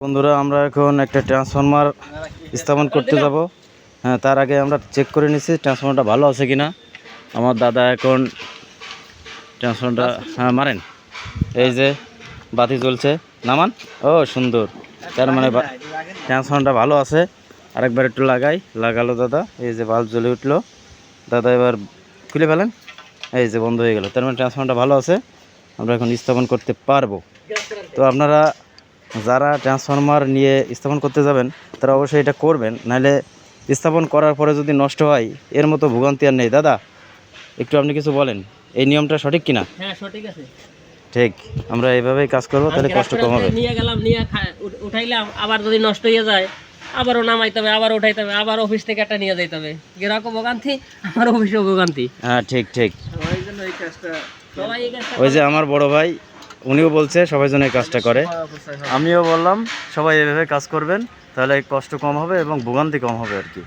বন্ধুরা আমরা এখন একটা ট্রান্সফরমার স্থাপন করতে যাব। হ্যাঁ, তার আগে আমরা চেক করে নিচ্ছি ট্রান্সফরমারটা ভালো আছে কিনা। আমার দাদা এখন ট্রান্সফরমারটা মারেন, এই যে বাতি জ্বলছে, নামান। ও সুন্দর, তার মানে ট্রান্সফরমারটা ভালো আছে। আরেকবার একটু লাগালো দাদা, এই যে বাল্ব জ্বলে উঠলো। দাদা এবার খুলে ফেলেন, এই যে বন্ধ হয়ে গেল। তার মানে ট্রান্সফরমারটা ভালো আছে, আমরা এখন স্থাপন করতে পারবো। তো আপনারা যারা ট্রান্সফরমার নিয়ে স্থাপন করতে যাবেন তারা অবশ্যই এটা করবেন, নাহলে স্থাপন করার পরে যদি নষ্ট হয় এর মতো ভোগান্তি আর নেই। দাদা একটু আপনি কিছু বলেন, এই নিয়মটা সঠিক কিনা? হ্যাঁ সঠিক আছে, ঠিক। আমরা এইভাবেই কাজ করবো, তাহলে কষ্ট কম হবে। নিয়ে গেলাম, নিয়ে উঠাইলাম, আবার যদি নষ্ট হয়ে যায় আবারও নামাইতে হবে, আবার উঠাইতে হবে, আবার অফিস থেকে একটা নিয়ে যাইতে হবে। যেরকম ভোগান্তি আমার অফিসেও ভোগান্তি। হ্যাঁ ঠিক ঠিক। সবাই এই কাজটা ওই যে আমার বড় ভাই উনিও বলছে সবাই যেন এই কাজটা করে, আমিও বললাম সবাই এভাবে কাজ করবেন, তাহলে কষ্ট কম হবে এবং ভোগান্তি কম হবে আর কি।